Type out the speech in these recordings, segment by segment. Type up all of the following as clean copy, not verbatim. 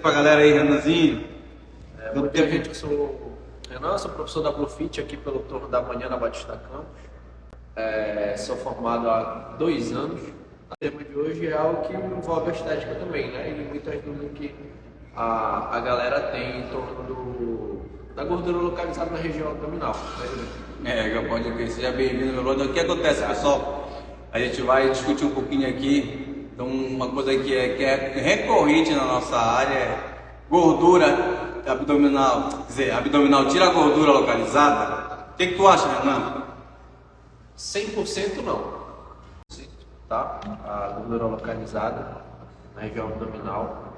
Pra galera aí, Renanzinho. Bom dia, gente. Eu sou o Renan, sou professor da Bluefit aqui pelo turno da manhã na Batista Campos. Sou formado há 2 anos. O tema de hoje é algo que envolve a estética também, né? E muitas dúvidas que a galera tem em torno da gordura localizada na região abdominal. Pode ver, seja bem-vindo, meu brother. O que acontece, pessoal? A gente vai discutir um pouquinho aqui. Então, uma coisa que é recorrente na nossa área é gordura abdominal. Quer dizer, abdominal tira a gordura localizada. O que tu acha, Renan? 100% não, tá? A gordura localizada na região abdominal.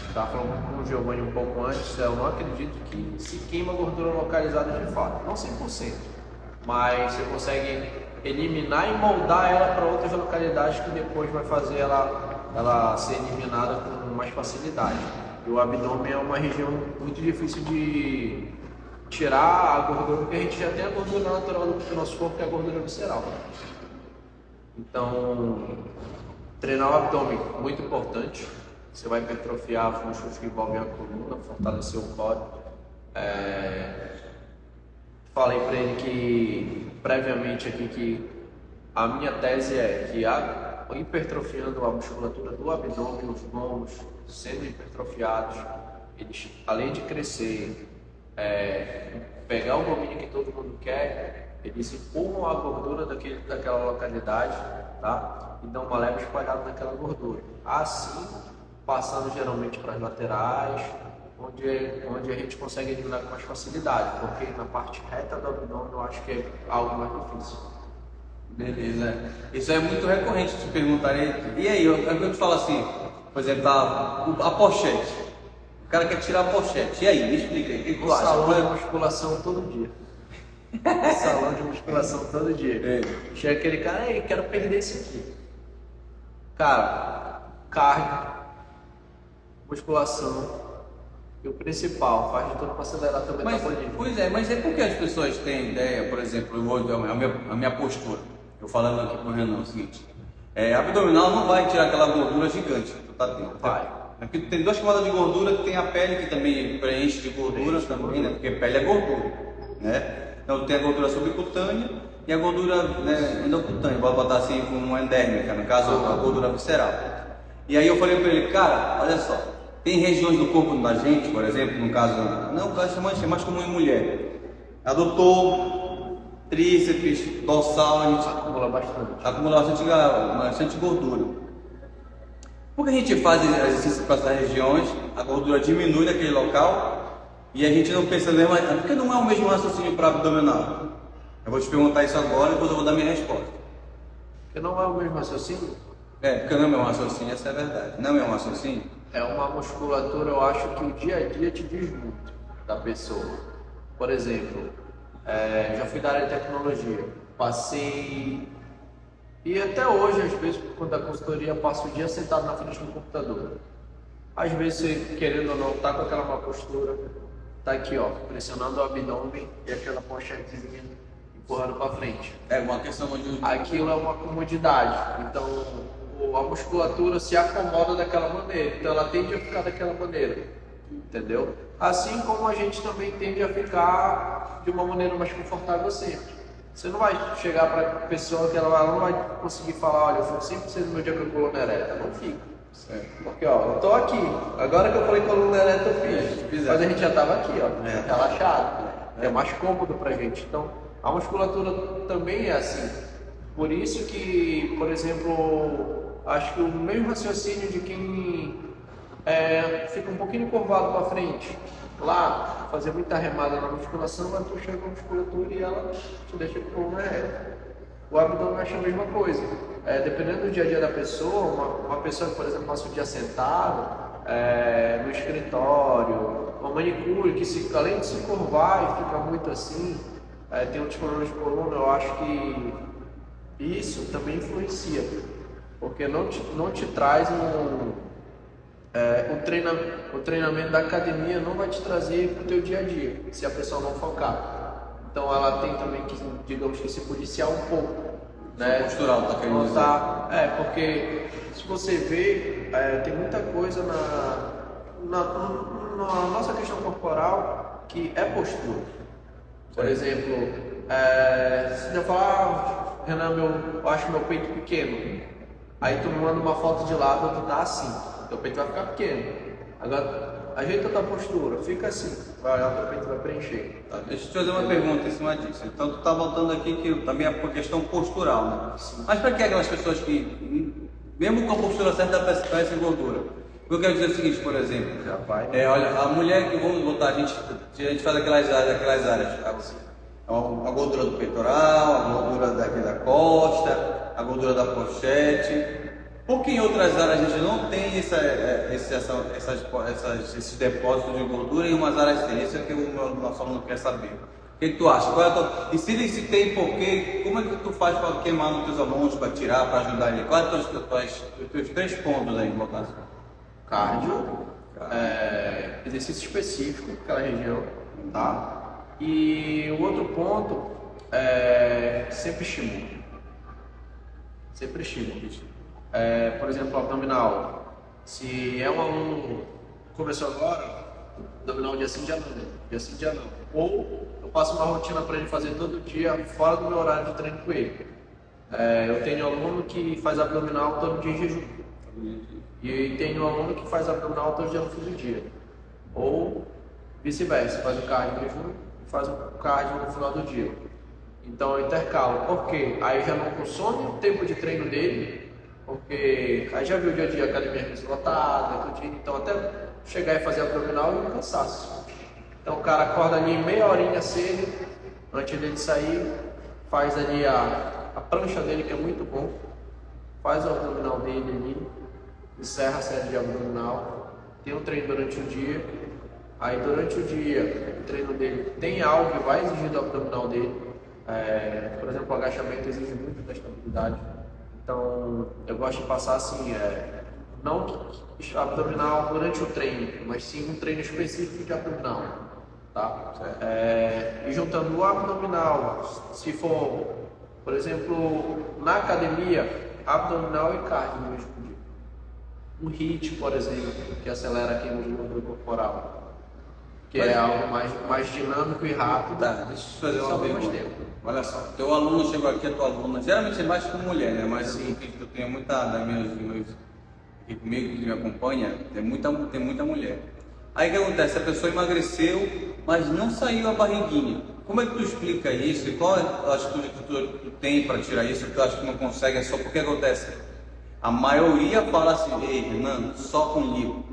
Estava falando com o Giovanni um pouco antes, eu não acredito que se queima gordura localizada de fato, não 100%, mas você consegue eliminar e moldar ela para outras localidades que depois vai fazer ela ser eliminada com mais facilidade. E o abdômen é uma região muito difícil de tirar a gordura, porque a gente já tem a gordura natural do nosso corpo, que é a gordura visceral. Então, treinar o abdômen, muito importante. Você vai hipertrofiar os músculos que envolvem a coluna, fortalecer o core. Falei para ele que, previamente aqui, que a minha tese é que hipertrofiando a musculatura do abdômen, os lombos sendo hipertrofiados, eles, além de crescer, pegar o domínio que todo mundo quer, eles empurram a gordura daquela localidade, tá? E dão uma leve espalhada naquela gordura. Assim, passando geralmente para as laterais, onde a gente consegue eliminar com mais facilidade, porque na parte reta do abdômen eu acho que é algo mais difícil. Beleza. Isso é muito recorrente te perguntarem. E aí, eu te falo assim, por exemplo, a pochete. O cara quer tirar a pochete. E aí, me explica aí. O que tu acha? Salão de musculação todo dia. Salão de musculação todo dia. Chega aquele cara, aí, quero perder esse aqui. Cara, cardio, musculação. E o principal, faz de tudo para acelerar teu metabolismo. Pois é, mas é porque as pessoas têm ideia, por exemplo, a minha postura. Eu falando aqui pro Renan o seguinte: abdominal não vai tirar aquela gordura gigante que tu tá tendo. Vai. Porque tem 2 camadas de gordura, que tem a pele que também preenche de gordura também, né? Porque pele é gordura, né? Então tem a gordura subcutânea e a gordura, né, endocutânea, vou botar assim como endérmica, no caso a gordura visceral. E aí eu falei para ele, cara, olha só, tem regiões do corpo da gente, por exemplo, no caso, não, o caso é mais comum em mulher, adutor, tríceps, dorsal, a gente acumula bastante gordura. Porque a gente faz exercício para essas regiões, a gordura diminui naquele local e a gente não pensa mesmo, porque não é o mesmo raciocínio para abdominal. Eu vou te perguntar isso agora e depois eu vou dar minha resposta. Porque não é o mesmo raciocínio? Porque não é o mesmo raciocínio, essa é a verdade. Não é o mesmo raciocínio? É uma musculatura, eu acho que o dia a dia te diz muito da pessoa. Por exemplo, já fui da área de tecnologia, passei, e até hoje, às vezes, por conta da consultoria, passo o dia sentado na frente do computador. Às vezes, você, querendo ou não, tá com aquela má postura, tá aqui, ó, pressionando o abdômen e aquela pochetezinha empurrando para frente. É uma questão de... Aquilo é uma comodidade, então a musculatura se acomoda daquela maneira, então ela tende a ficar daquela maneira, entendeu? Assim como a gente também tende a ficar de uma maneira mais confortável sempre. Você não vai chegar para a pessoa que ela não vai conseguir falar, olha, eu fico 100% do meu dia com a coluna ereta, não fica. Certo. Porque, ó, eu tô aqui, agora que eu falei coluna ereta eu fiz, mas a gente já tava aqui, ó, relaxado, é mais cômodo pra gente. Então, a musculatura também é assim. Por isso que, por exemplo, acho que o mesmo raciocínio de quem fica um pouquinho curvado para frente, lá, fazer muita remada na musculação, vai puxando a musculatura e ela te deixa com a coluna reta. O abdômen acha a mesma coisa. Dependendo do dia a dia da pessoa, uma pessoa que, por exemplo, passa o dia sentado, no escritório, uma manicure que além de se curvar e fica muito assim, tem outros problemas de coluna, eu acho que isso também influencia, porque não te traz o treinamento da academia não vai te trazer para o teu dia a dia, se a pessoa não focar. Então ela tem também que, digamos que, se policiar um pouco né? Postural, tá querendo dizer. Porque se você vê, tem muita coisa na nossa questão corporal que é postura. Por exemplo, se eu falar, Renan, eu acho meu peito pequeno, aí tu me manda uma foto de lado, tu dá assim, teu peito vai ficar pequeno. Agora, ajeita a tua postura, fica assim, vai olhar, teu peito vai preencher. Tá, deixa eu te fazer uma pergunta em cima disso. Então, tu tá voltando aqui que também é por questão postural, né? Sim. Mas para que aquelas pessoas que, mesmo com a postura certa, parecem gordura? Eu quero dizer o seguinte, por exemplo, Já vai. olha, a mulher que vamos botar, a gente faz aquelas áreas, a gordura do peitoral, a gordura daqui da costa, a gordura da pochete. Porque em outras áreas a gente não tem esses depósitos de gordura e em umas áreas tem. Isso é que o nosso aluno quer saber. O que tu acha? E se tem porquê, como é que tu faz para queimar nos teus alunos, para tirar, para ajudar ele? Quais são os teus 3 pontos aí, botar assim? Cardio, exercício específico para aquela região, tá? E o outro ponto é sempre estímulo. Sempre estímulo. Por exemplo, abdominal. Se é um aluno que começou agora, abdominal dia sim, dia não. Ou eu passo uma rotina para ele fazer todo dia, fora do meu horário de treino com ele. Eu tenho aluno que faz abdominal todo dia em jejum. E tenho aluno que faz abdominal todo dia no fim do dia. Ou vice-versa, faz o cardio em jejum e faz o cardio no final do dia. Então eu intercalo. Por quê? Aí já não consome o tempo de treino dele, porque aí já viu o dia a dia, academia lotada, então até chegar e fazer abdominal é um cansaço. Então o cara acorda ali meia horinha cedo, antes dele sair, faz ali a prancha dele, que é muito bom, faz o abdominal dele ali, encerra a série de abdominal, tem um treino durante o dia, aí durante o dia o treino dele tem algo que vai exigir do abdominal dele, por exemplo, o agachamento exige muito da estabilidade, então eu gosto de passar assim, não abdominal durante o treino, mas sim um treino específico de abdominal, tá? E juntando o abdominal, se for, por exemplo, na academia, abdominal e cardio no mesmo dia. Um HIIT, por exemplo, que acelera a queima de gordura corporal, que é algo mais dinâmico e rápido. Tá, deixa eu fazer uma pergunta. Olha só, teu aluno chegou aqui, a tua aluna, geralmente é mais com mulher, né? Mas sim, que eu tenho muita das meus aqui comigo que me acompanha, tem muita mulher. Aí o que acontece? A pessoa emagreceu, mas não saiu a barriguinha. Como é que tu explica isso? E qual é a atitude que tu tem para tirar isso? Que tu acha que não consegue? É só porque acontece? A maioria fala assim: ei, Renan, só com lipo.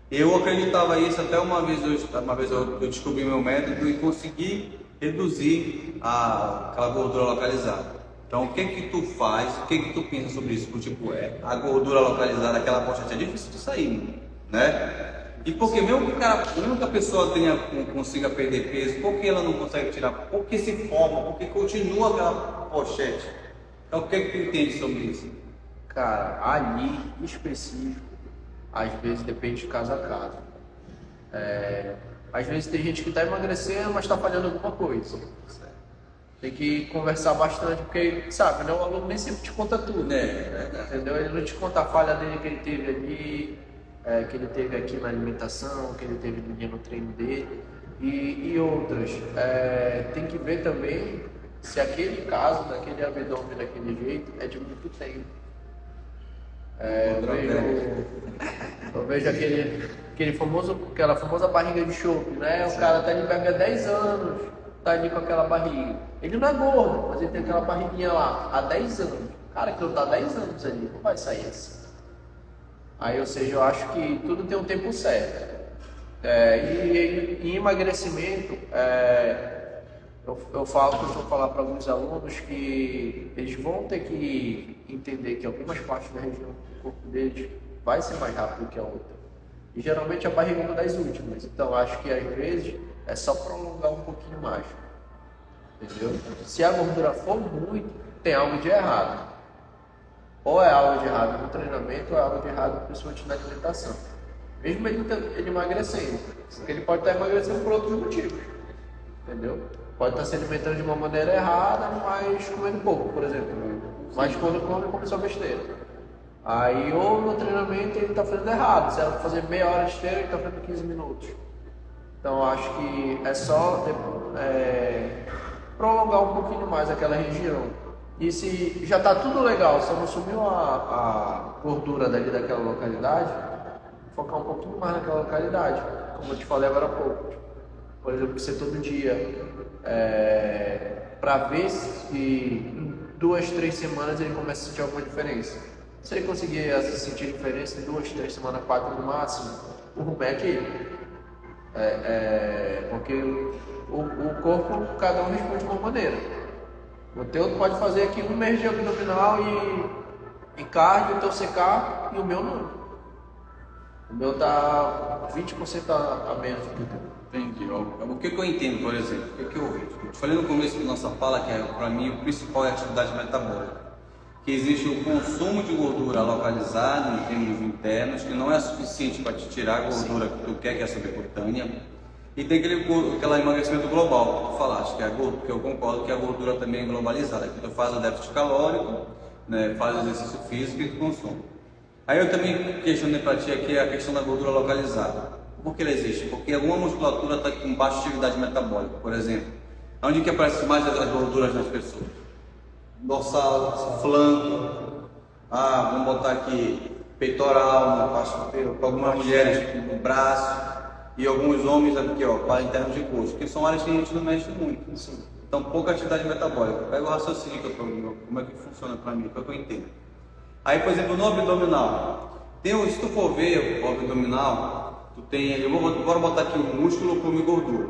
Eu acreditava isso até uma vez eu descobri meu método e consegui reduzir aquela gordura localizada. Então, o que que tu faz? O que que tu pensa sobre isso? Tipo, a gordura localizada, aquela pochete é difícil de sair, né? E porque mesmo que a pessoa consiga perder peso, por que ela não consegue tirar? Por que se forma? Por que continua aquela pochete? Então, o que que tu entende sobre isso? Cara, ali específico, às vezes depende de caso a caso. Às vezes tem gente que está emagrecendo, mas está falhando alguma coisa. Tem que conversar bastante, porque, sabe, né? O aluno nem sempre te conta tudo. Entendeu? Ele não te conta a falha dele que ele teve ali, que ele teve aqui na alimentação, que ele teve no treino dele e outras. Tem que ver também se aquele caso, daquele abdômen daquele jeito, é de muito tempo. Eu vejo aquela famosa barriga de chope, né? O cara tá ali há 10 anos, tá ali com aquela barriga. Ele não é gordo, mas ele tem aquela barriguinha lá há 10 anos. Cara, que eu tá 10 anos ali, não vai sair assim. Aí, ou seja, eu acho que tudo tem um tempo certo. E em emagrecimento, eu costumo falar para alguns alunos que eles vão ter que entender que algumas partes da região do corpo deles vai ser mais rápido que a outra. E geralmente a barriga é uma das últimas. Então acho que às vezes é só prolongar um pouquinho mais. Entendeu? Se a gordura for muito, tem algo de errado. Ou é algo de errado no treinamento, ou é algo de errado principalmente na alimentação. Mesmo ele emagrecendo. Ele pode estar emagrecendo por outros motivos. Entendeu? Pode estar se alimentando de uma maneira errada, mas comendo pouco, por exemplo. Mas quando come, come só besteira. Aí ou no treinamento ele tá fazendo errado. Se ela fazer meia hora de esteira, ele tá fazendo 15 minutos. Então acho que é só prolongar um pouquinho mais aquela região. E se já está tudo legal, só não sumiu a gordura dali daquela localidade, focar um pouquinho mais naquela localidade, como eu te falei agora há pouco. Por exemplo, ser todo dia, para ver se em 2, 3 semanas ele começa a sentir alguma diferença. Se ele conseguir sentir diferença em 2, 3 semanas, 4 no máximo, o rumo é aquele. Porque o corpo, cada um responde de uma maneira. O teu pode fazer aqui 1 mês de abdominal e cardio, o teu secar, e o meu não. O meu tá 20% a menos do que o teu. Entendi. O que eu entendo, por exemplo, o que eu vejo? Eu te falei no começo da nossa fala que para mim o principal é a atividade metabólica. Que existe o consumo de gordura localizado em termos internos, que não é suficiente para te tirar a gordura que tu quer, que é subcutânea. E tem aquele emagrecimento global que tu falaste, que eu concordo que a gordura também é globalizada, que tu faz o déficit calórico, né, faz exercício físico e tu consome. Aí eu também questionei para ti aqui a questão da gordura localizada. Por que ela existe? Porque alguma musculatura está com baixa atividade metabólica, por exemplo. Onde que aparece mais as gorduras nas pessoas? Dorsal, flanco, vamos botar aqui peitoral, para algumas mulheres no braço e alguns homens aqui, para internos de coxo, que são áreas que a gente não mexe muito. Assim. Então, pouca atividade metabólica. Pega o raciocínio que eu estou, como é que funciona para mim, que eu entendo. Aí, por exemplo, no abdominal, se tu for ver o abdominal, tu tem, bora botar aqui o músculo come gordura.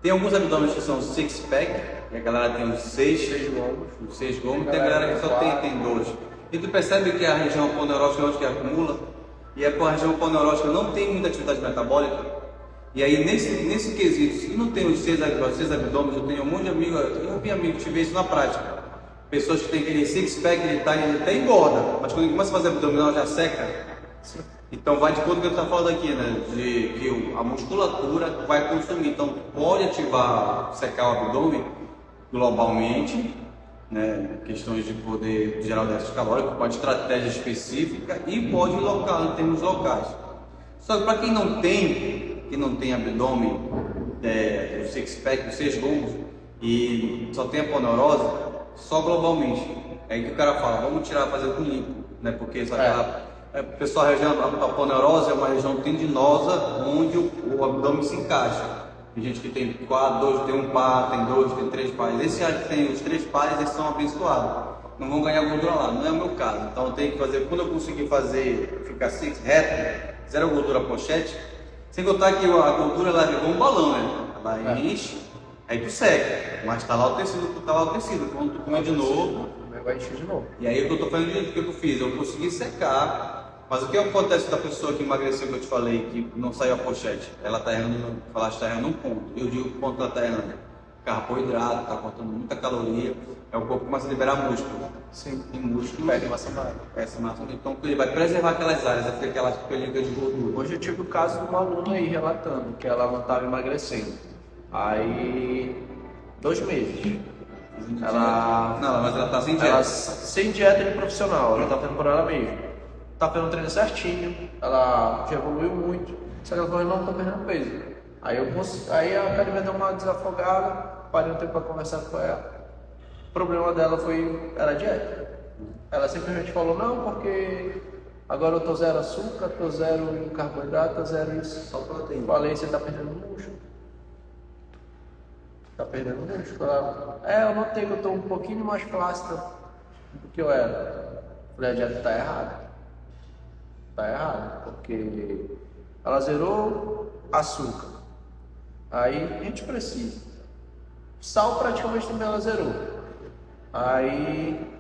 Tem alguns abdômenes que são six-pack, que a galera tem os 6 gomos, tem a galera que só tem 2. E tu percebe que a região aponeurótica é onde que acumula, e a região aponeurótica não tem muita atividade metabólica. E aí nesse quesito, se não tem os 6 abdômenes, eu tenho um monte de amigos, eu vi amigos, tive isso na prática. Pessoas que têm aquele six-pack, ele até engorda, mas quando ele começa a fazer abdominal já seca. Sim. Então vai de conta que eu estava falando aqui, né? De que a musculatura vai consumir. Então pode ativar, secar o abdômen globalmente, né? Questões de poder gerar o déficit calórico, pode estratégia específica e pode local, em termos locais. Só que para quem não tem abdômen, o six-pack, os 6 gomos, e só tem a aponeurose, só globalmente. É aí que o cara fala, vamos tirar, fazer com limpo, né? Porque pessoal, a região aponeurose é uma região tendinosa onde o abdômen se encaixa. Tem gente que tem 4, tem um par, tem 2, tem 3 pares. Esse que tem os 3 pares, eles são abençoados. Não vão ganhar gordura lá, não é o meu caso. Então eu tenho que fazer, quando eu conseguir ficar reto, zero gordura pochete, sem contar que a gordura ela é igual um balão, né? Ela enche, aí tu seca, mas tá lá o tecido, quando tu come de novo, vai encher de novo. E aí o que eu tô falando o que eu fiz? Eu consegui secar, mas o que acontece da pessoa que emagreceu, que eu te falei, que não saiu a pochete? Ela tá errando, falaste, tá errando um ponto. Eu digo que o ponto ela tá errando. Carboidrato, tá cortando muita caloria, o corpo começa a liberar músculo. Sim. E músculo perde massa magra. Então ele vai preservar aquelas áreas, vai ficar aquelas pelinhas de gordura. Hoje eu tive o caso de uma aluna aí relatando que ela não estava emagrecendo. Aí, 2 meses. Mas ela tá sem dieta. Ela sem dieta de profissional, ela tá fazendo por ela mesma. Tá fazendo treino certinho, ela já evoluiu muito, só que ela falou, não, tô perdendo peso. Aí a academia deu uma desafogada, parei um tempo para conversar com ela. O problema dela era a dieta. Ela simplesmente falou, não, porque agora eu tô zero açúcar, tô zero carboidrato, tô zero isso. Só proteína. Falei, você tá perdendo músculo. Tá perdendo músculo. Eu notei que eu tô um pouquinho mais flácida do que eu era. Falei, a dieta tá errada. Tá errada, porque ela zerou açúcar. Aí a gente precisa. Sal praticamente também ela zerou. Aí,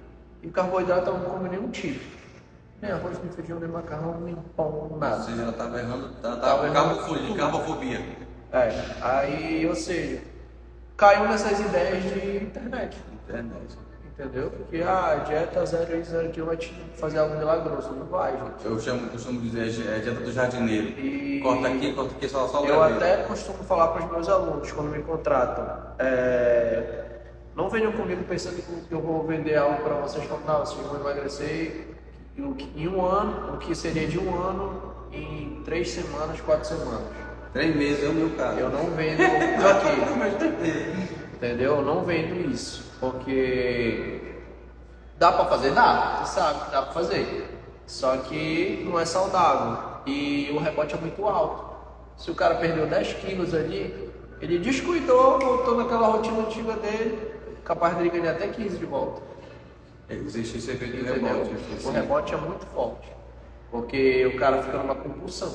e carboidrato eu não come nenhum tipo. Nem arroz, nem feijão, nem macarrão, nem pão, nada. Ou seja, ela tava errando, tava carbofobia. Aí, ou seja, caiu nessas ideias de internet. Entendeu? Porque a dieta 0 isso aqui vai te fazer algo milagroso. Não vai, gente. Eu costumo dizer, é a dieta do jardineiro. Corta aqui, só o eu até costumo falar para os meus alunos, quando me contratam, Não venham comigo pensando que eu vou vender algo para vocês falando, não, vocês vão emagrecer em um ano, o que seria de um ano, em 3 semanas, 4 semanas. 3 meses é o meu caso. Eu não vendo aqui. Entendeu? Eu não vendo isso. Porque dá para fazer? Dá. Você sabe que dá para fazer. Só que não é saudável. E o rebote é muito alto. Se o cara perdeu 10 quilos ali, ele descuidou, voltou naquela rotina antiga dele, capaz dele ganhar até 15 de volta. Existe esse efeito de Entendeu? rebote. O rebote é muito forte. Porque o cara fica numa compulsão.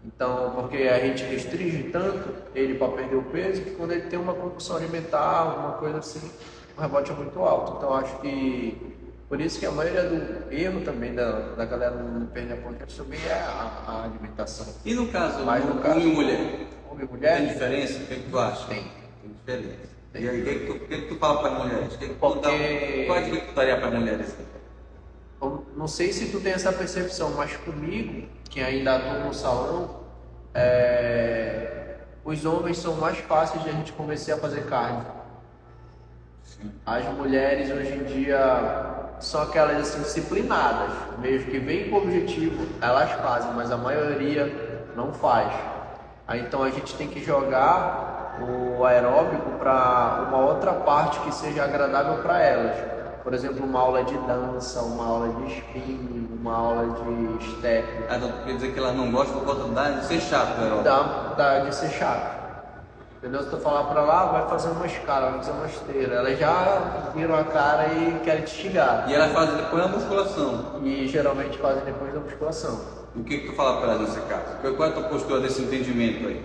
Então, porque a gente restringe tanto ele para perder o peso, que quando ele tem uma compulsão alimentar, alguma coisa assim, o rebote é muito alto. Então, acho que por isso que a maioria do erro também da galera não perder a consciência também é a alimentação. E no caso, Mas no caso, homem e mulher? Homem e mulher? Tem diferença? O que, é que tu acha? Tem. Tem diferença. Tem. E aí, o que, é que tu fala para as mulheres? Qual a dica que tu daria para as mulheres? Eu não sei se tu tem essa percepção, mas comigo, que ainda atuo no salão, os homens são mais fáceis de a gente convencer a fazer carne. Sim. As mulheres hoje em dia são aquelas assim disciplinadas, mesmo que vêm com objetivo, elas fazem, mas a maioria não faz. Aí, então a gente tem que jogar o aeróbico para uma outra parte que seja agradável para elas. Por exemplo, uma aula de dança, uma aula de spinning, uma aula de step. Então, quer dizer que ela não gosta por conta de ser chato, né? De ser chato. Entendeu? Se tu falar pra lá, vai fazer uma escala, vai fazer uma esteira. Elas já viram a cara e querem te xingar. E elas fazem depois da musculação. E geralmente fazem depois da musculação. O que tu fala para elas nesse caso? Qual é a tua postura desse entendimento aí?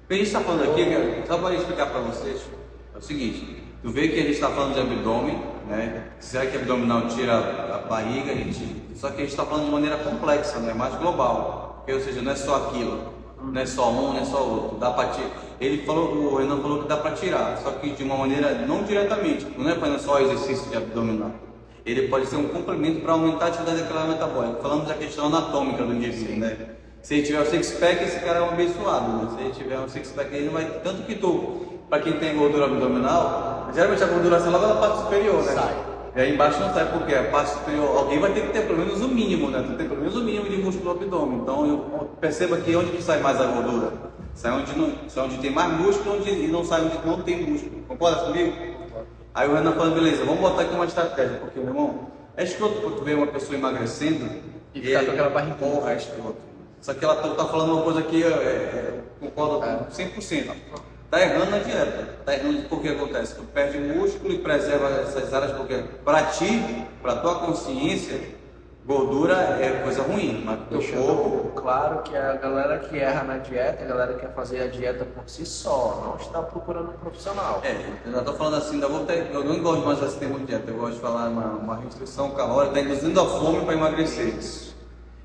O que a gente está falando aqui, cara, só para explicar para vocês, é o seguinte: tu vê que a gente está falando de abdômen, né? Será que abdominal tira a barriga? Só que a gente está falando de maneira complexa, né? Mais global. Porque, ou seja, não é só aquilo, não é só um, não é só outro. Dá para tirar. O Renan falou que dá para tirar, só que de uma maneira não diretamente, não é fazendo só exercício de abdominal. Ele pode ser um complemento para aumentar a atividade daquela metabólica. Falamos da questão anatômica do indivíduo, né? Se ele tiver o six-pack, esse cara é um abençoado, né? Se ele tiver um six-pack, ele não vai... Tanto que para quem tem gordura abdominal, geralmente a gordura sai logo na parte superior, né? Sai. E aí embaixo não sai, porque a parte superior, alguém vai ter que ter pelo menos o mínimo, né? Tu tem pelo menos o mínimo de músculo no abdômen. Então, perceba que onde que sai mais a gordura? Sai onde tem mais músculo e não sai onde não tem músculo. Concorda comigo? Aí o Renan falando, beleza, vamos botar aqui uma estratégia, porque, meu irmão, é escroto quando tu vê uma pessoa emagrecendo E ficar com aquela barriga. Porra, é escroto. Só que ela tá falando uma coisa que concordo 100%. Tá errando na dieta. Tá errando porque acontece? Tu perde músculo e preserva essas áreas, porque pra ti, pra tua consciência, gordura é coisa ruim, mas pro teu corpo... Claro que a galera que erra na dieta, a galera que quer fazer a dieta por si só, não está procurando um profissional. Eu já tô falando assim, eu não gosto mais desse termo de dieta, eu gosto de falar uma restrição calórica, tá induzindo a fome para emagrecer.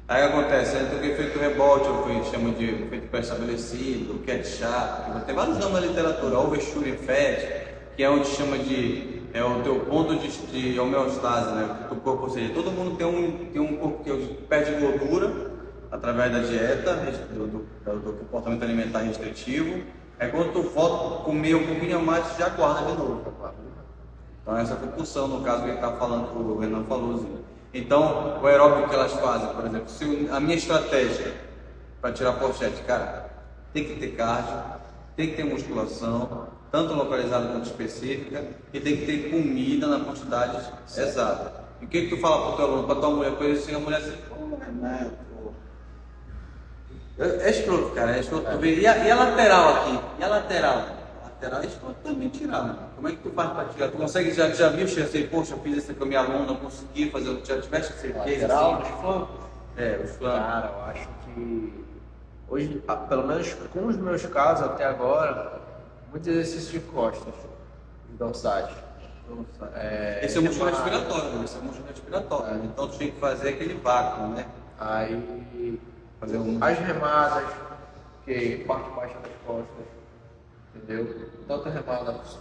Aí acontece, tem o efeito rebote, ou que chama de efeito pré-estabelecido, que é de chá, tem vários nomes na literatura, overshooting fat, que é onde chama de o teu ponto de homeostase, né? O corpo, ou seja, todo mundo tem um corpo que perde gordura através da dieta, do comportamento alimentar restritivo. É quando tu volta a comer um pouquinho a mais, tu já guarda de novo. Então essa compulsão, no caso que ele está falando, que o Renan falou, assim. Então, o aeróbico que elas fazem, por exemplo, se a minha estratégia para tirar pochete, cara, tem que ter cardio, tem que ter musculação, tanto localizada quanto específica, e tem que ter comida na quantidade exata. E o que tu fala para o teu aluno, para tua mulher, por isso, a mulher assim, pô, Renan, pô. É escroto, cara, é escroto. E a lateral aqui? E a lateral? A lateral é escroto também tirar, mano. Como é que tu faz para tirar? Tu consegue, já viu, assim, poxa, eu fiz isso com a minha aluna, consegui fazer, já tiveste certeza? Lateral, assim? os flancos? Os flancos. Cara, eu acho que hoje, pelo menos com os meus casos até agora, muito exercício de costas, de dorsais. Esse é o músculo respiratório, né? Esse é o músculo respiratório. Né? Então tu tem que fazer aquele vácuo, né? Aí Fazer as remadas, que parte baixa das costas, entendeu? Tanto remadas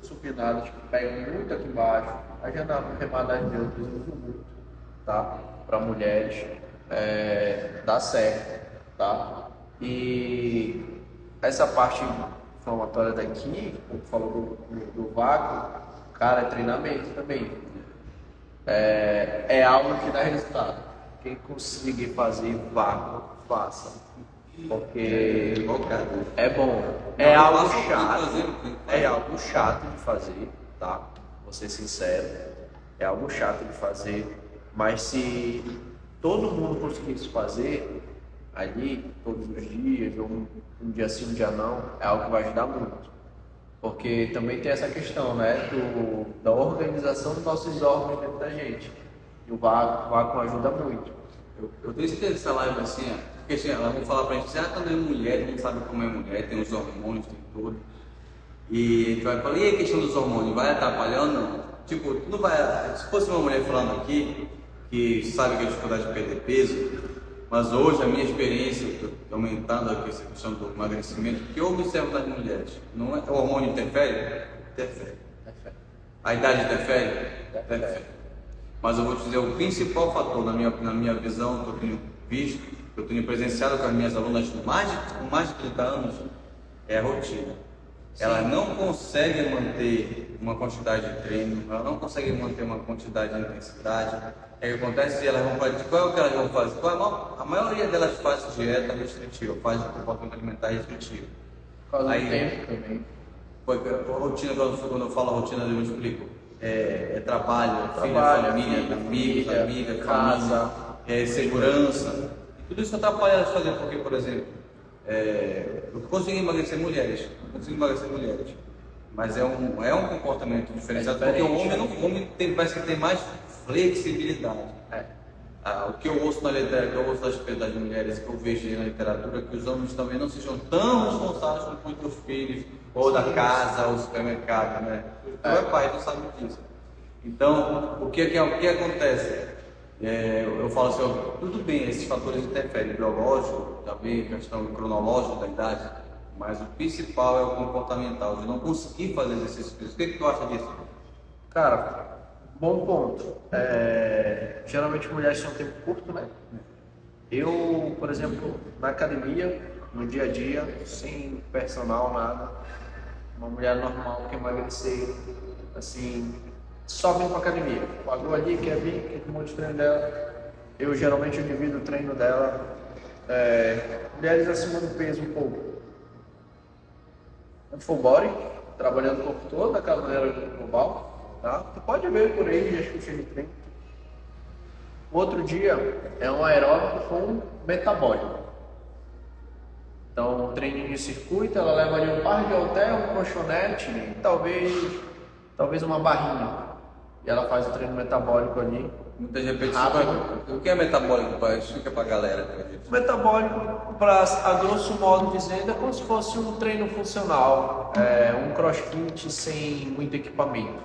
supinadas que pegam muito aqui embaixo, as remadas neutras eu uso muito, tá? Para mulheres, dá certo, tá? E essa parte inflamatória daqui, como falou do vácuo, cara, é treinamento também. É algo que dá resultado. Quem conseguir fazer vácuo, faça. Porque é bom. É algo chato. É algo chato de fazer, tá? Vou ser sincero. É algo chato de fazer. Mas se todo mundo conseguisse fazer ali, todos os dias, ou um dia sim, um dia não, é algo que vai ajudar muito. Porque também tem essa questão, né, da organização dos nossos órgãos dentro da gente. E o vácuo ajuda muito. Eu tenho certeza dessa live assim, porque assim, elas vão falar pra gente assim, quando é mulher, não sabe como é mulher, tem os hormônios, tem tudo. E a gente vai falar, e a questão dos hormônios, vai atrapalhar ou não? Tipo, não vai, se fosse uma mulher falando aqui, que sabe que é dificuldade de perder peso, mas hoje a minha experiência, aumentando aqui essa questão do emagrecimento, que eu observo nas mulheres, não é, o hormônio interfere? Interfere. A idade interfere? Interfere. Mas eu vou te dizer, o principal fator na minha visão, que eu tenho visto, que eu tenho presenciado com as minhas alunas com mais de 30 anos, é a rotina. Sim. Elas não conseguem manter uma quantidade de treino, elas não conseguem manter uma quantidade de intensidade. O que acontece? Elas vão fazer, qual é o que elas vão fazer? A maioria delas faz dieta restritiva, faz comportamento alimentar restritivo. Por causa do tempo também. A rotina, quando eu falo rotina, eu explico. É trabalho, família, amiga, casa, segurança. E tudo isso atrapalha elas fazer, porque, por exemplo, eu consigo emagrecer mulheres, mas é um comportamento diferenciado, porque o homem parece que tem mais flexibilidade. O que eu ouço na literatura, que eu ouço das mulheres, que eu vejo na literatura, que os homens também não sejam tão responsáveis por cuidar dos filhos, ou da casa, ou do supermercado, né? Tu é pai, tu sabe disso. Então, o que acontece? Eu falo assim, tudo bem, esses fatores interferem, biológico, também, questão cronológica da idade, mas o principal é o comportamental, de não conseguir fazer exercício físico. O que tu acha disso? Cara, bom ponto. Geralmente mulheres têm um tempo curto, né? Eu, por exemplo, na academia, no dia a dia, sem personal, nada, uma mulher normal que emagrecer, assim, só vem pra academia. Pagou ali, quer vir, quer um monte de treino dela. Eu geralmente divido o treino dela. Mulheres acima do peso um pouco. Full body, trabalhando o corpo todo, aquela maneira global. Tá? Tu pode ver por aí, já escutei de treino. O outro dia é um aeróbico com metabólico. Então, um treininho de circuito, ela leva ali um par de halter, um colchonete e talvez uma barrinha. E ela faz o treino metabólico ali. Muitas repetições. O que é metabólico? Explica pra galera. Metabólico, a grosso modo dizendo, é como se fosse um treino funcional, um crossfit sem muito equipamento.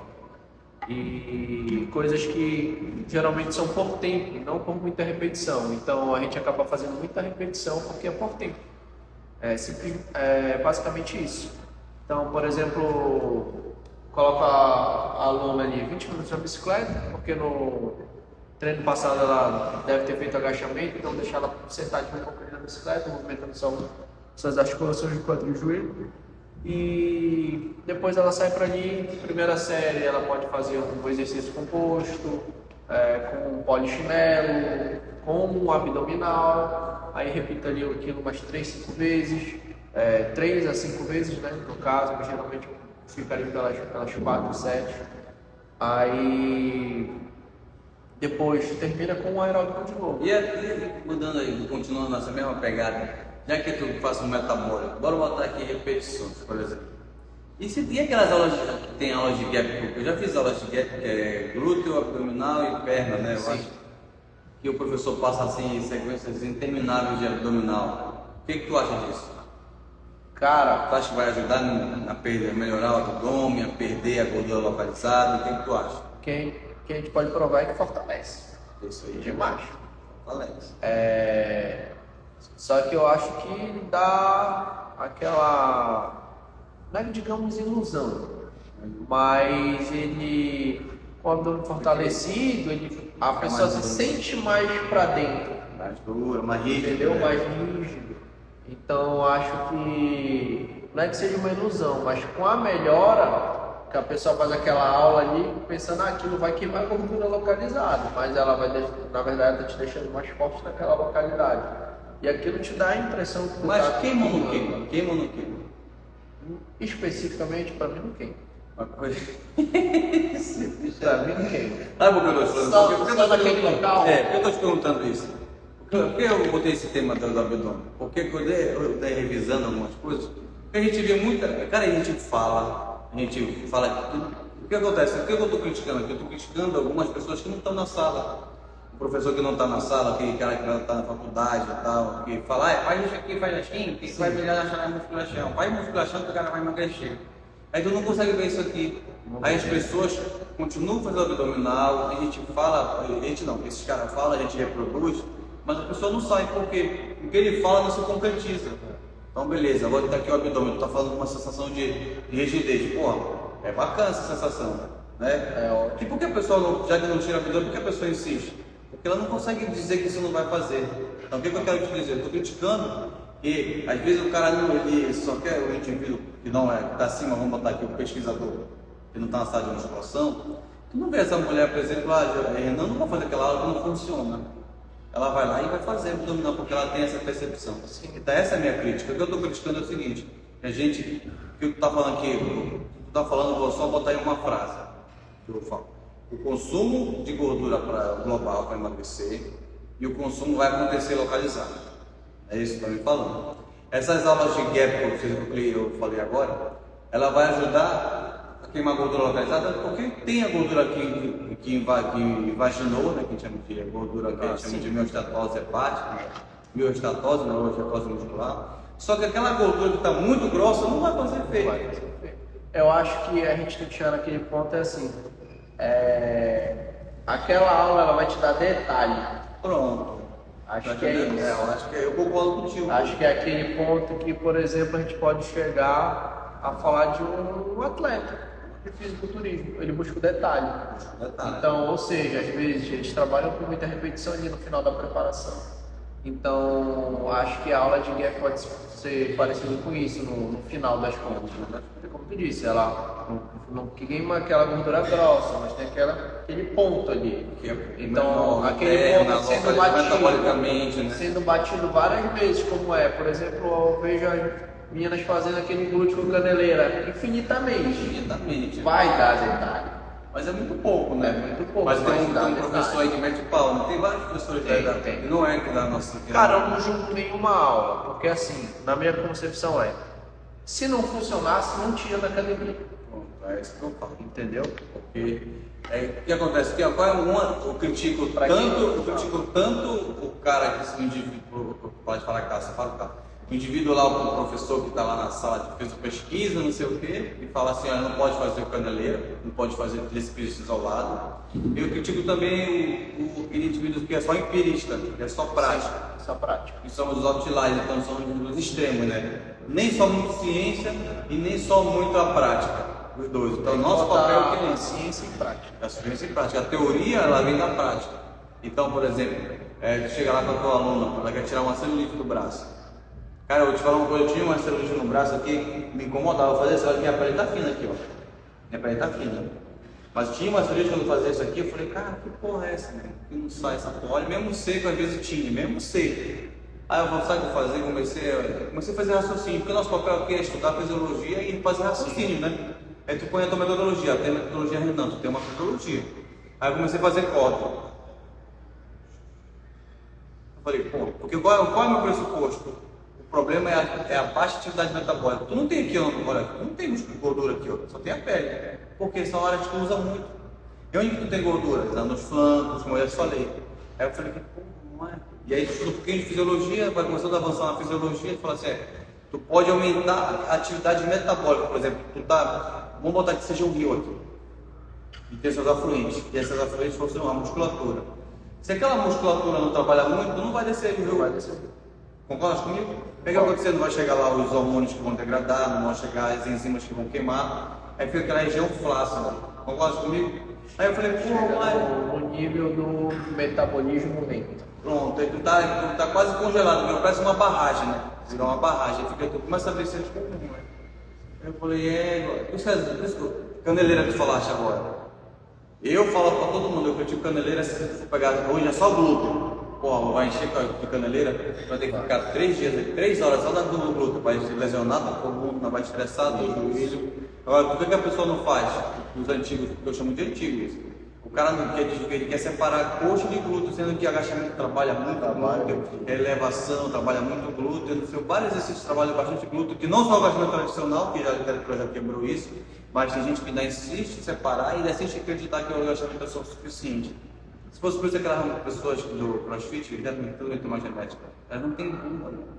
E coisas que geralmente são por tempo, não por muita repetição. Então a gente acaba fazendo muita repetição porque é por tempo. É basicamente isso. Então, por exemplo, coloca a aluna ali 20 minutos na bicicleta, porque no treino passado ela deve ter feito agachamento, então deixar ela sentadinha um pouco ali na bicicleta, movimentando só suas articulações de quadril e joelho. E depois ela sai para ali, primeira série ela pode fazer um exercício composto, com um polichinelo, com um abdominal, aí repita ali aquilo umas 3, 5 vezes, 3 a 5 vezes, né, no caso, que geralmente fica ali pelas 4, 7, aí depois termina com um aeróbico de novo. E mudando aí, continuando nessa mesma pegada, já que tu faz um metabólico, bora botar aqui repetições, por exemplo. E aquelas aulas que tem aulas de gap? Eu já fiz aulas de gap, que é glúteo, abdominal e perna, né? Eu acho que o professor passa assim sequências intermináveis de abdominal. O que tu acha disso? Cara, tu acha que vai ajudar a melhorar o abdômen, a perder a gordura localizada? O que tu acha? Que a gente pode provar é que fortalece. Isso aí. Demais. Fortalece. Só que eu acho que dá aquela, não é, digamos, ilusão, mas ele, com o abdômen fortalecido, a pessoa se sente mais pra dentro. Mais dura, mais rígido. Entendeu? Mais rígido. Então acho que não é que seja uma ilusão, mas com a melhora, que a pessoa faz aquela aula ali, pensando aquilo vai queimar a gordura localizada, mas ela vai, na verdade, tá te deixando mais forte naquela localidade. E aquilo te dá a impressão que tu Mas tá queima ou não queimando. queima? Queima ou não queima? Especificamente, para mim, não queima. Uma coisa... Pra mim, não queima. Sabe por que eu estou Só- falando? Por que eu só tô naquele perguntando? local? É, por que eu estou te perguntando isso? Por que eu botei esse tema do abdômen? Porque eu dei revisando algumas coisas, porque a gente vê muita... Cara, a gente fala que tudo... O que acontece? O que eu estou criticando aqui? Eu estou criticando algumas pessoas que não estão na sala. O professor que não está na sala, aquele cara que não está na faculdade e tal, que fala, faz isso aqui, faz assim, que vai melhorar a musculação. Faz musculação que o cara vai emagrecer. Aí tu não consegue ver isso aqui. Aí as pessoas continuam fazendo abdominal, a gente fala, a gente não, esses caras falam, a gente reproduz, mas a pessoa não sai porque o que ele fala não se concretiza. Então beleza, agora tá aqui o abdômen, tu tá falando uma sensação de rigidez. Pô, é bacana essa sensação, né? E por que a pessoa, não, já que não tira o abdômen, por que a pessoa insiste? Porque ela não consegue dizer que isso não vai fazer. Então o que eu quero te dizer? Eu estou criticando que às vezes o cara não, ele só quer o indivíduo que não é, que está acima, vamos botar aqui o pesquisador, que não está na sala de musculação. Tu não vê essa mulher, por exemplo, Renan não vai fazer aquela aula que não funciona. Ela vai lá e vai fazer abdominal, porque ela tem essa percepção. Então essa é a minha crítica. O que eu estou criticando é o seguinte, que a gente, o que tu está falando aqui, tu está falando, vou só botar em uma frase, que eu falo. O consumo de gordura global para emagrecer e o consumo vai acontecer localizado. É isso que está me falando. Essas aulas de gap que eu falei agora, ela vai ajudar a queimar gordura localizada, porque tem a gordura que vaginou, né, que a gente chama de gordura que a gente chama de miostatose hepática, miostatose, né, miostatose muscular. Só que aquela gordura que está muito grossa não vai fazer efeito. Eu acho que a gente tem que chegar naquele ponto, é assim, aquela aula ela vai te dar detalhe. Pronto. Acho que é isso. Acho que eu concordo contigo. Acho que é aquele ponto que, por exemplo, a gente pode chegar a falar de um atleta de fisiculturismo. Ele busca o detalhe. Então, ou seja, às vezes eles trabalham com muita repetição ali no final da preparação. Então, acho que a aula de gap pode ser parecida com isso no final das contas. Né? Como tu disse, ela não queima aquela gordura grossa, mas tem aquele ponto ali. Então, aquele ponto sendo batido várias vezes, como é, por exemplo, eu vejo as meninas fazendo aquele glúteo com caneleira infinitamente. Vai dar detalhe. Mas é muito pouco, né? É muito pouco. Mas tem um professor aí que mete o pau, né? Tem vários professores Tem. Não é que dá a nossa... Cara, eu não julgo nenhuma aula, porque assim, na minha concepção se não funcionasse, não tinha na academia. É isso que eu falo. Entendeu? Porque o que acontece aqui, eu critico tanto o cara que se indivíduo, pode falar cá, você fala cá. O indivíduo lá, o professor que está lá na sala que fez a pesquisa, não sei o quê, e fala assim, não pode fazer o caneleiro, não pode fazer exercício isolado. Eu critico também aquele indivíduo que é só empirista, que é só prática. Só prática. E somos os outliers, então somos os extremos, né? Nem só muito ciência e nem só muito a prática, os dois. Então nosso papel é a ciência e prática. A ciência e prática. A teoria, ela vem da prática. Então, por exemplo, tu chega lá com a tua aluna, ela quer tirar uma celulite do braço. Cara, eu vou te falar uma coisa, eu tinha uma celulite no braço aqui, me incomodava fazer isso, olha, minha pele tá fina aqui, ó. Minha pele tá fina. Mas tinha uma celulite quando eu fazia isso aqui, eu falei, cara, que porra é essa, né? Que não sai essa porra. Olha, mesmo seco, às vezes tinha, mesmo seco. Aí eu falei, sabe o que eu fazia? Comecei a fazer raciocínio, porque o nosso papel aqui é estudar fisiologia e fazer raciocínio, né? Aí tu põe a tua metodologia, tem a metodologia Renan, tu tem uma metodologia. Aí eu comecei a fazer cota. Eu falei, pô, porque qual é o meu pressuposto? O problema é a baixa atividade metabólica. Tu não tem aqui, olha, tu não tem músculo de gordura aqui, ó, só tem a pele. Porque essa hora que tu usa muito. E onde que tu tem gordura? Nos flancos, como eu já falei. Aí eu falei, pô, não é. E aí tu estuda um pouquinho de fisiologia, vai começando a avançar na fisiologia, tu fala assim, tu pode aumentar a atividade metabólica, por exemplo, vamos botar que seja um rio aqui, e tem seus afluentes, e essas afluentes fossem uma musculatura. Se aquela musculatura não trabalha muito, não vai descer o rio. Vai descer. Concorda comigo? O que vai acontecer? Não vai chegar lá os hormônios que vão degradar, não vão chegar as enzimas que vão queimar, aí fica aquela região flácida. Concorda comigo? Aí eu falei, pô, mas... O nível do metabolismo lento. Pronto, aí tu tá quase congelado, meu, parece uma barragem, né? Virou uma barragem, aí tu começa a ver se Eu falei, por isso caneleira que tu falaste agora. Eu falo pra todo mundo, eu critico caneleira, se você for pegar hoje é só glúteo. Pô, vai encher de caneleira, vai ter que ficar 3 horas só da glúteo, vai se lesionar da coluna, vai estressar do joelho. Agora, por que a pessoa não faz? Os antigos, eu chamo de antigos. O cara não quer, ele quer separar coxa de glúteo, sendo que agachamento trabalha muito glúteo, elevação trabalha muito glúteo, vários exercícios trabalham bastante glúteo, que não só o agachamento tradicional, que já quebrou isso, mas tem gente que ainda insiste em separar e ainda insiste em acreditar que o agachamento é só o suficiente. Se fosse por isso aquelas pessoas do CrossFit, que devem ter mais genética, elas não têm bunda.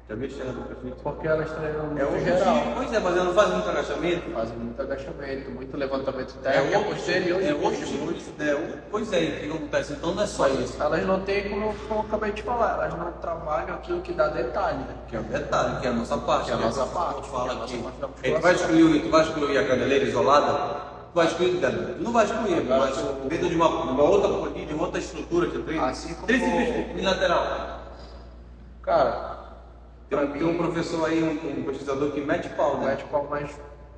Já viu a história do CrossFit? Porque elas treinam É muito o geral. Pois é, mas elas não fazem muito agachamento. Fazem muito agachamento, muito levantamento técnico, posterior e Pois é, o que acontece? Então não é só isso. Elas não têm, como eu acabei de falar, elas não trabalham aquilo que dá detalhe, né? Que é o detalhe, que é a nossa parte. Que é a nossa parte. Fala que é a aqui. nossa parte da Tu vai excluir a caneleira isolada? Tu vai excluir dela. Tu não vai excluir, mas dentro de uma outra estrutura que treina. Assim como- Tríceps unilateral. Cara, Tem um professor aí, um pesquisador que mete pau, né? mete pau mais.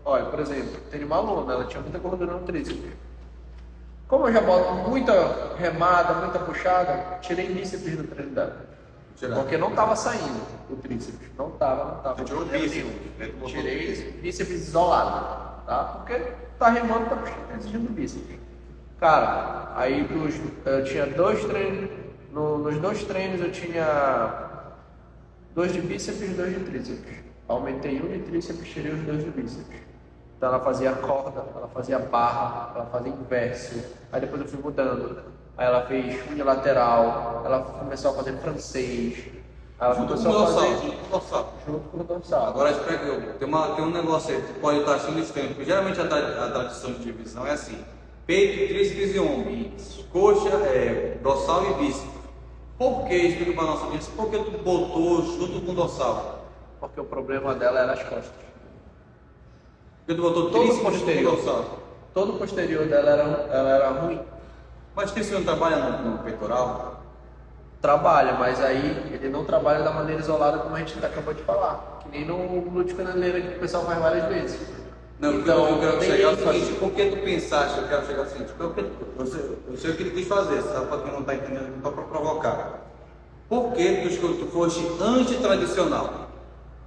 Olha, por exemplo, tem uma aluna, ela tinha muita gordura no tríceps. Como eu já boto muita remada, muita puxada, tirei bíceps do treino dela. Porque não estava saindo o tríceps. Não estava. Você tirou bíceps. Tirei bíceps isolado, tá? Porque tá remando, tá exigindo bíceps. Cara, aí eu tinha 2 treinos, nos 2 treinos eu tinha 2 de bíceps e 2 de tríceps. Aumentei 1 de tríceps, tirei os 2 de bíceps. Então ela fazia corda, ela fazia barra, ela fazia inverso. Aí depois eu fui mudando. Aí ela fez unilateral, ela começou a fazer francês. Ela começou a fazer junto com o dorsal. Agora tem um negócio aí, tu pode estar achando estranho, porque geralmente a tradição de divisão é assim: peito, tríceps e ombro, coxa, dorsal e bíceps. Por que, explica para nossa audiência, por que tu botou junto com o dorsal? Porque o problema dela era as costas. Porque tu botou Todo tríceps posterior. com dorsal. Todo o posterior dela ela era ruim. Mas tríceps não trabalha no peitoral? Trabalha, mas aí ele não trabalha da maneira isolada como a gente acabou de falar. Que nem no glúteo caneleira que o pessoal faz várias vezes. Não, Então, eu quero tem chegar ao ênfase. seguinte: por que tu pensaste, eu quero chegar ao seguinte, eu sei o que ele quis fazer, sabe, para quem não está entendendo, só para provocar. Por que tu foste antitradicional?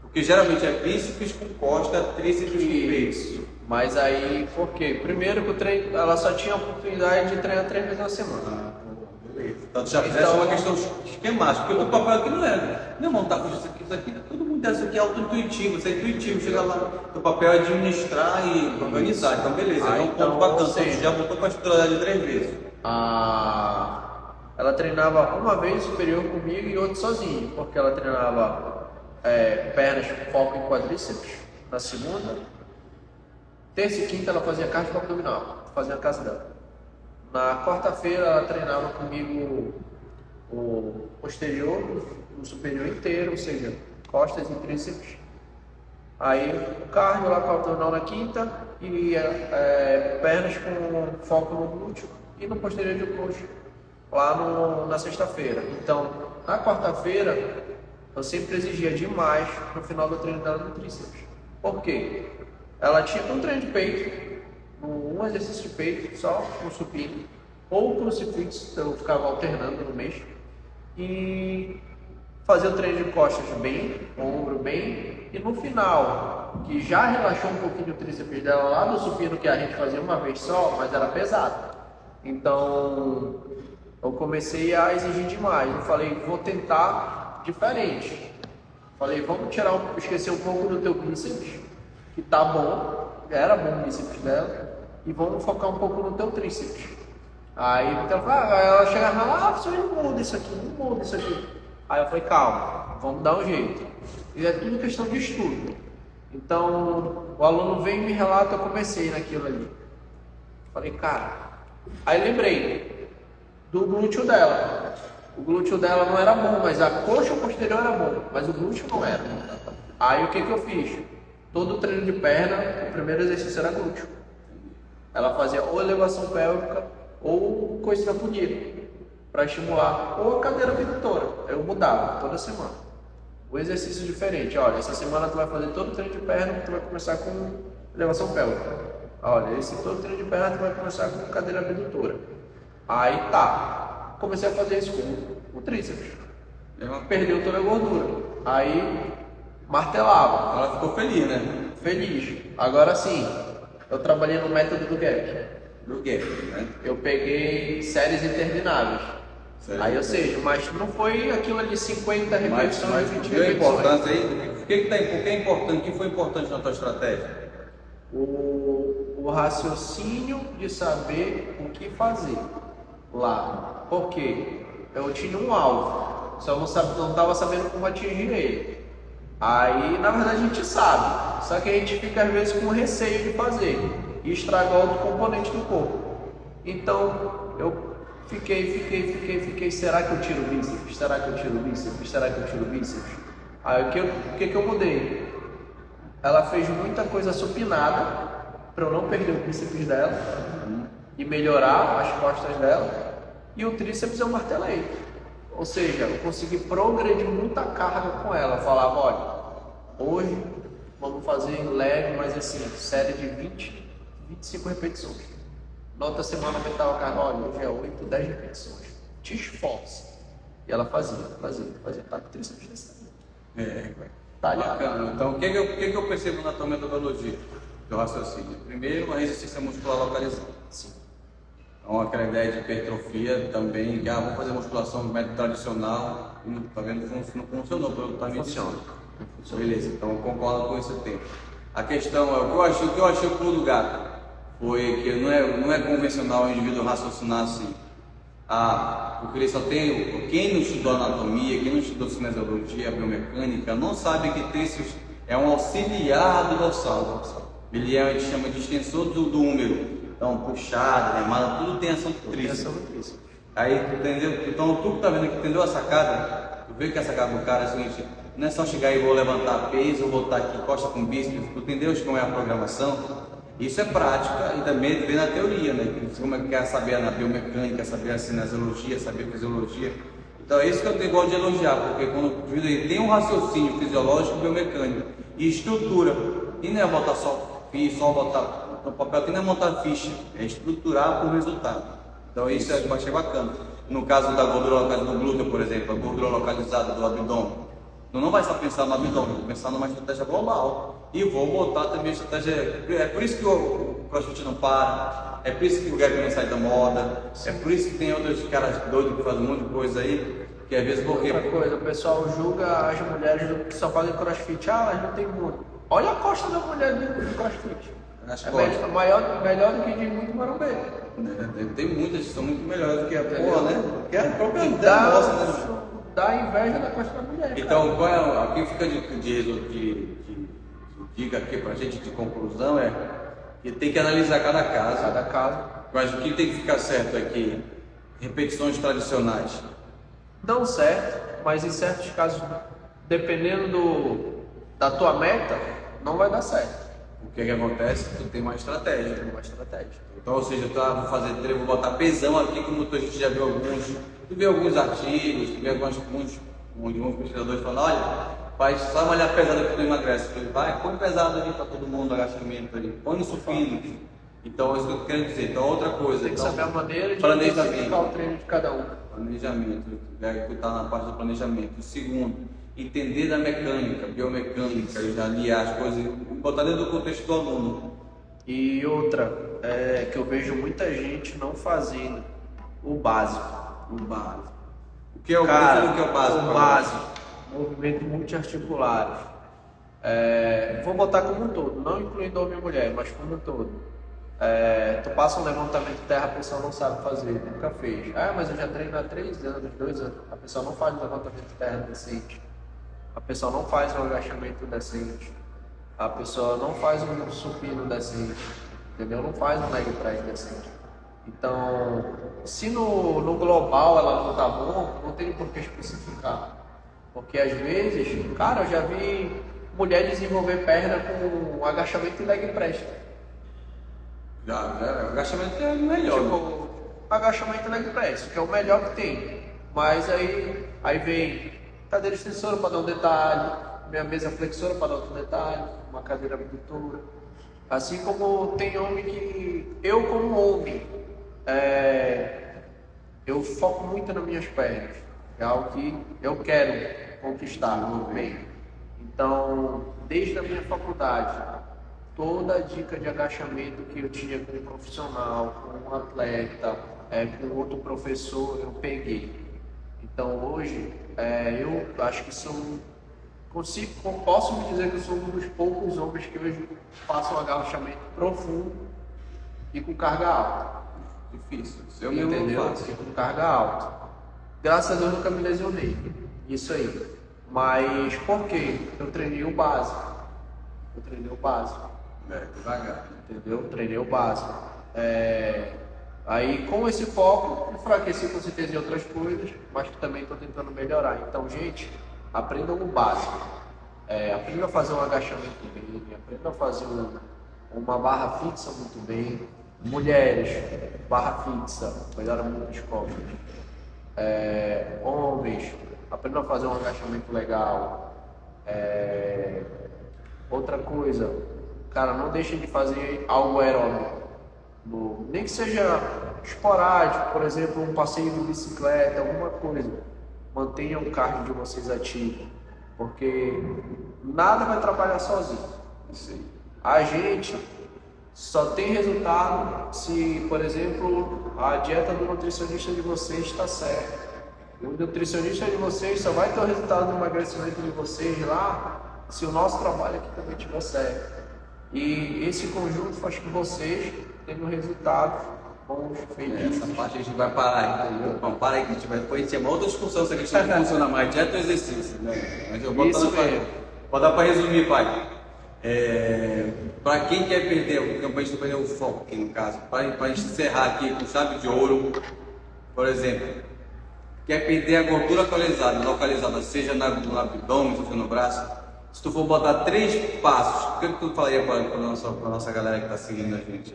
Porque geralmente é bíceps com costa, tríceps com peito. Mas aí, por quê? Primeiro que o treino, ela só tinha a oportunidade de treinar 3 vezes na semana. Beleza. Então tu já fizeste uma questão esquemática, porque o teu papel aqui não é, não montar isso aqui, todo mundo isso aqui é auto-intuitivo, isso é intuitivo, chega lá, teu papel é administrar e organizar, então beleza, é um então, ponto bacana, ou seja, então tu já botou com a estrutura de 3 vezes. Ela treinava uma vez superior comigo e outra sozinha, porque ela treinava pernas com foco em quadríceps na segunda, terça e quinta ela fazia cardio abdominal, fazia a casa dela. Na quarta-feira ela treinava comigo o posterior, o superior inteiro, ou seja, costas e tríceps. Aí o cardio lá com o abdominal na quinta e pernas com foco no glúteo e no posterior de coxa lá na sexta-feira. Então, na quarta-feira eu sempre exigia demais no final do treino dela no tríceps. Por quê? Ela tinha um treino de peito, um exercício de peito, só um supino, ou crucifixo, eu ficava alternando no mês, e fazia o treino de costas bem, o ombro bem, e no final, que já relaxou um pouquinho o tríceps dela lá do supino que a gente fazia uma vez só, mas era pesado. Então, eu comecei a exigir demais. Eu falei, vou tentar diferente. Falei, vamos esquecer um pouco do teu bíceps, que tá bom, era bom o bíceps dela, e vamos focar um pouco no teu tríceps. Aí ela chegava lá, você não muda isso aqui, não muda isso aqui. Aí eu falei, calma, vamos dar um jeito. E é tudo questão de estudo. Então, o aluno vem e me relata, eu comecei naquilo ali. Falei, cara, aí lembrei do glúteo dela. O glúteo dela não era bom, mas a coxa posterior era bom, mas o glúteo não era. Aí o que eu fiz? Todo treino de perna, o primeiro exercício era glúteo. Ela fazia ou elevação pélvica ou coisa na punida, para estimular, ou a cadeira abdutora. Eu mudava toda semana. o exercício diferente. Olha, essa semana tu vai fazer todo o treino de perna, tu vai começar com elevação pélvica. Olha, esse todo treino de perna tu vai começar com cadeira abdutora. Aí tá, comecei a fazer isso com o tríceps. Perdeu toda a gordura. Aí martelava. Ela ficou feliz, né? Feliz. Agora sim, eu trabalhei no método do gap. Do quê? Né? Eu peguei séries intermináveis. Sério? Aí, ou seja, mas não foi aquilo ali 50 repetições, 20 deu repetições. importância aí? Por que é importante? O que foi importante na tua estratégia? O raciocínio de saber o que fazer lá. Por quê? Eu tinha um alvo, só não estava sabendo como atingir ele. Aí, na verdade, a gente sabe, só que a gente fica às vezes com receio de fazer e estragar outro componente do corpo. Então, eu fiquei, será que eu tiro o bíceps? Será que eu tiro o bíceps? Será que eu tiro o bíceps? Aí, o que eu mudei? Ela fez muita coisa supinada para eu não perder o bíceps dela e melhorar as costas dela, e o tríceps eu martelei. Ou seja, eu consegui progredir muita carga com ela. Eu falava, olha, hoje vamos fazer leve, mas assim, série de 20, 25 repetições. Na outra semana eu aumentava a carga, olha, hoje é 8, 10 repetições. Te esforce. E ela fazia. Tá com o tríceps desse tamanho. Tá Bacana. Então, o que eu percebo na tua metodologia, teu raciocínio? Primeiro, uma resistência muscular localizada. Sim. Então, aquela ideia de hipertrofia também, que vou fazer musculação no método tradicional, tá vendo? Não funcionou, pelo que me Funciona. Beleza, então eu concordo com esse tempo. A questão é, o que eu achei o pulo do gato foi que não é convencional o indivíduo raciocinar assim. Porque só tem, quem não estudou anatomia, quem não estudou cinesiologia, biomecânica, não sabe que tríceps é um auxiliar do dorsal. Ele a gente chama de extensor do húmero. Então, puxada, remada, tudo tem ação do tríceps. Aí, entendeu? Então, tu que tá vendo aqui, entendeu a sacada? Tu vê que a sacada do cara é a seguinte: não é só chegar e vou levantar peso, vou botar aqui costa com bíceps. Tu entendeu como é a programação? Isso é prática e também vem na teoria, né? Como é que quer saber na biomecânica, saber a cinesiologia, saber a fisiologia. Então, é isso que eu gosto de elogiar, porque quando o indivíduo tem um raciocínio fisiológico e biomecânico e estrutura, e não é botar só botar no papel, que não é montar ficha, é estruturar para o resultado. Então isso eu achei bacana. No caso da gordura localizada do glúteo, por exemplo, a gordura localizada do abdômen, eu não vai só pensar no abdômen, vou pensar numa estratégia global. E vou botar também a estratégia. É por isso que o CrossFit não para, é por isso que o gap não sai da moda, é por isso que tem outros caras doidos que fazem um monte de coisa aí, que às vezes porque. Outra coisa, o pessoal julga as mulheres que só fazem CrossFit, elas não têm muito. Olha a costa da mulher do CrossFit. Melhor do que de muito marombeiro. Tem muitas que são muito melhores do que a porra, né? Que é a própria nossa, né? Dá inveja da costa da mulher. Então, aqui fica de dica aqui pra gente de conclusão é que tem que analisar cada caso. Mas o que tem que ficar certo é que repetições tradicionais dão certo, mas em certos casos, dependendo da tua meta, não vai dar certo. O que acontece? Tu tem uma estratégia. Então, ou seja, vou fazer treino, vou botar pesão aqui, como a gente já viu alguns. Tu vê alguns artigos, tu vê alguns pesquisadores falando, olha, só malhar pesado que tu emagrece. Põe pesado ali para todo mundo, agachamento ali, põe no supino. Então, é isso que eu quero dizer. Então, outra coisa. Tem que saber a maneira de planejamento. o treino de cada um. Planejamento, que está na parte do planejamento. Segundo, entender da mecânica, biomecânica, aliar as coisas, botar dentro do contexto do aluno. E outra, que eu vejo muita gente não fazendo o básico. O que é o básico? O básico, movimento multiarticulares. Vou botar como um todo, não incluindo homem e mulher, mas como um todo. Tu passa um levantamento de terra, a pessoa não sabe fazer, nunca fez. Mas eu já treino há 3 anos, 2 anos. A pessoa não faz um levantamento de terra decente. A pessoa não faz um agachamento decente. A pessoa não faz um supino decente. Entendeu? Não faz um leg press decente. Então, se no global ela não tá bom, não tem por que especificar. Porque às vezes, cara, eu já vi mulher desenvolver perna com agachamento e leg press. O agachamento é melhor. Agachamento e leg press, que é o melhor que tem. Mas aí vem cadeira extensora para dar um detalhe, minha mesa flexora para dar outro detalhe, uma cadeira abdutora. Assim como tem homem que... Eu como homem, eu foco muito nas minhas pernas. É algo que eu quero conquistar bem. Então, desde a minha faculdade, toda a dica de agachamento que eu tinha com um profissional, com um atleta, com outro professor, eu peguei. Então hoje, eu acho que posso me dizer que eu sou um dos poucos homens que hoje façam um agachamento profundo e com carga alta. Difícil. Eu entendeu? E com carga alta. Graças a Deus nunca me lesionei. Isso aí. Mas por quê? Eu treinei o básico. Devagar. Entendeu? Treinei o básico. Aí com esse foco, enfraqueci com certeza em outras coisas, mas que também estou tentando melhorar. Então, gente, aprendam o básico. Aprendam a fazer um agachamento bem, aprendam a fazer uma barra fixa muito bem. Mulheres, barra fixa, melhora muito as costas. Homens, aprendam a fazer um agachamento legal. Outra coisa, cara, não deixem de fazer algo aeróbico. Nem que seja esporádico, por exemplo, um passeio de bicicleta, alguma coisa. Mantenham o cardio de vocês ativo, porque nada vai trabalhar sozinho. A gente só tem resultado se, por exemplo, a dieta do nutricionista de vocês está certa. O nutricionista de vocês só vai ter o resultado do emagrecimento de vocês lá se o nosso trabalho aqui também estiver certo. E esse conjunto faz com que vocês tenham resultados bons, felizes. Essa parte a gente vai parar, entendeu? Vamos parar aí que a gente vai depois ter uma outra discussão se a questão não funciona mais dieta ou exercício, né? Mas eu vou dar para resumir, pai. Para quem quer perder, para a gente não perder o foco aqui no caso, para a gente encerrar aqui com chave de ouro, por exemplo, quer perder a gordura localizada, seja no abdômen, seja no braço. Se tu for botar 3 passos, o que tu falaria para a nossa galera que está seguindo a gente?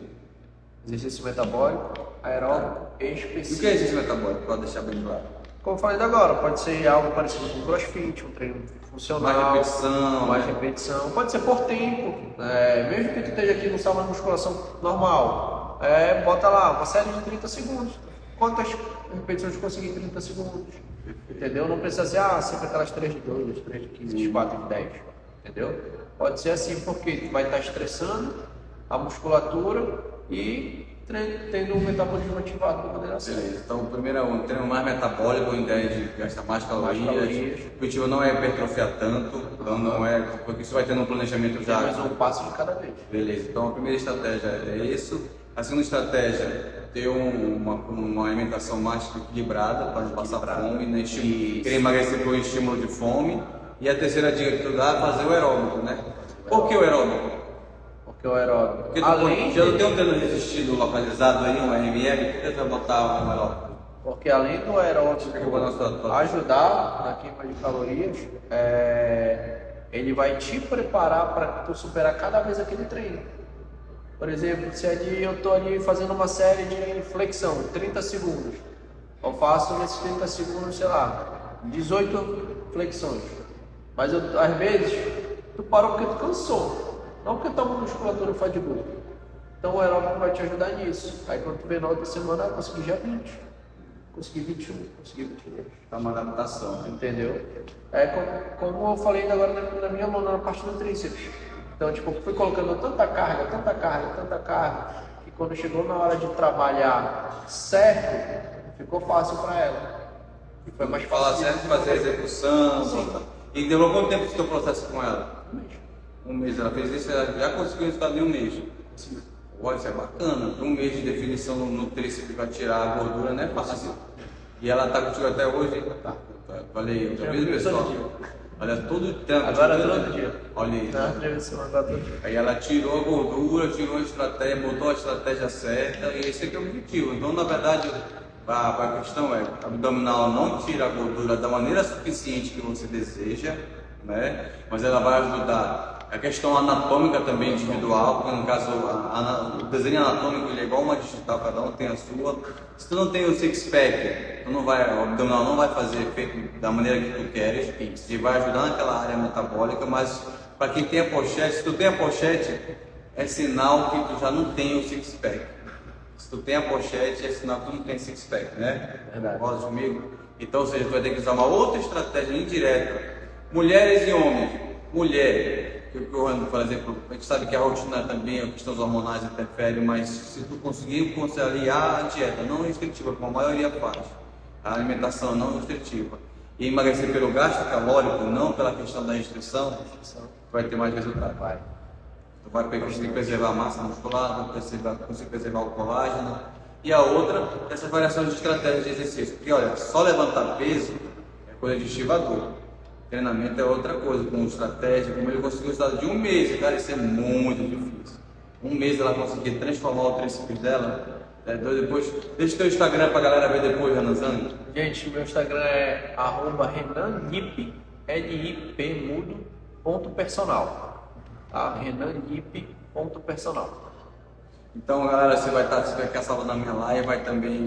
Exercício metabólico, aeróbico e E o específico. que é exercício metabólico? Pode deixar bem claro. Como eu falei agora, pode ser algo parecido com crossfit, um treino funcional. Mais repetição. Pode ser por tempo. Mesmo que tu esteja aqui no salão de musculação normal, bota lá uma série de 30 segundos. Quantas repetições tu conseguir em 30 segundos? Entendeu? Não precisa ser sempre aquelas 3 de 2, 3 de 15, 4 de 10. Entendeu? Pode ser assim porque tu vai estar estressando a musculatura e tendo um metabolismo ativado para poder acelerar. Beleza. Então, primeiro é um treino mais metabólico, em ideia de gastar mais calorias. O objetivo não é hipertrofiar tanto, então não é, porque isso vai ter um planejamento já. Mais um passo de cada vez. Beleza. Então, a primeira estratégia é isso. A segunda estratégia ter uma alimentação mais equilibrada para não passar fome, né? Querer emagrecer por estímulo de fome. E a terceira dica que tu dá é fazer o aeróbico, né? Por que o aeróbico? Porque o aeróbico. Porque já não tem um treino resistido localizado aí, um RML, por que tu vai botar um aeróbico? Porque além do aeróbico ajudar na queima de calorias, ele vai te preparar para tu superar cada vez aquele treino. Por exemplo, se eu estou ali fazendo uma série de flexão, 30 segundos, eu faço nesses 30 segundos, sei lá, 18 flexões. Mas às vezes, tu parou porque tu cansou, não porque tua musculatura faz de boa. Então o aeróbico vai te ajudar nisso. Aí quando tu vê na outra semana, eu consegui já 20, consegui 21, consegui 22. Tá uma adaptação, né? Entendeu? Como eu falei ainda agora na minha mão, na parte do tríceps. Então, tipo, fui colocando tanta carga, que quando chegou na hora de trabalhar certo, ficou fácil para ela. E foi mais fácil. Falar certo, fazer a execução. Sim. E demorou quanto tempo esse teu processo com ela? Um mês. Um mês. Ela fez isso, ela já conseguiu resultado em um mês. Sim. Olha, isso é bacana. Um mês de definição no tríceps para tirar a gordura não é fácil. E ela tá contigo até hoje? Tá. Falei, outra vez, pessoal. Olha, todo tempo. Agora todo dia. Olha aí. Tá, agora todo dia. Aí ela tirou a gordura, tirou a estratégia, botou a estratégia certa, e esse aqui é o objetivo. Então, na verdade, a questão é, abdominal não tira a gordura da maneira suficiente que você deseja, né? Mas ela vai ajudar. A questão anatômica também individual, porque no caso o desenho anatômico ele é igual uma digital, cada um tem a sua. Se tu não tem o six-pack, tu não vai, o abdominal não vai fazer efeito da maneira que tu queres, e vai ajudar naquela área metabólica, mas para quem tem a pochete, se tu tem a pochete, é sinal que tu já não tem o six-pack. Se tu tem a pochete, é sinal que tu não tem six-pack, né? Verdade. Concorda comigo? Então, ou seja, tu vai ter que usar uma outra estratégia indireta. Mulheres e homens. Mulher, por exemplo, a gente sabe que a rotina também, as questões hormonais interferem, mas se tu conseguir conciliar a dieta não restritiva, como a maioria faz, a alimentação não restritiva, e emagrecer pelo gasto calórico, não pela questão da restrição, tu vai ter mais resultado. Tu vai conseguir preservar a massa muscular, vai conseguir preservar o colágeno. E a outra, essas variações de estratégias de exercício. Porque olha, só levantar peso é coisa de estivador. Treinamento é outra coisa, com estratégia, como ele conseguiu o resultado de um mês, cara, isso é muito difícil. Um mês ela conseguir transformar o tríceps dela. Depois, deixa o teu Instagram pra galera ver depois, Renanzano. Gente, meu Instagram é @renanip, N-I-P mudo, ponto personal. Tá? renanip.personal. Então, galera, você vai ficar salvando a minha live,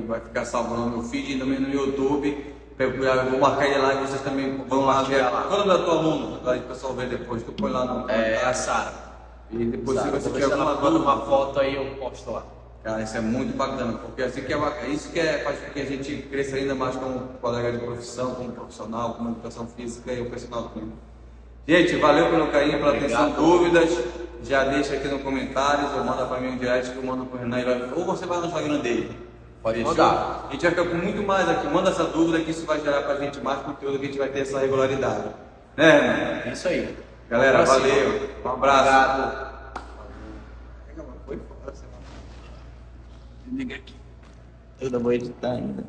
vai ficar salvando o meu feed também no YouTube. Eu vou marcar ele lá e vocês também vão lá ver. Qual é o nome da tua aluna? Para o pessoal ver depois. Tu põe lá no É a Sara. E depois, se você Depois tiver se ela alguma manda dúvida, uma foto aí, eu posto lá. cara, isso é muito bacana, porque assim que isso que faz com que a gente cresça ainda mais como colega de profissão, como profissional, como educação física e o personal clínico. Gente, valeu pelo carinho, pela atenção. Dúvidas, já deixa aqui nos comentários, ou manda para mim um direct que eu mando pro Renan, ou você vai no Instagram dele. Pode Fechou? mandar. A gente vai ficar com muito mais aqui. Manda essa dúvida que isso vai gerar pra gente mais conteúdo, que a gente vai ter essa regularidade. Né, Renan? É isso aí. Galera, Vamos pra valeu. cima. Um abraço. Obrigado. Foi fora, sei lá. Liga aqui. Eu não vou editar ainda.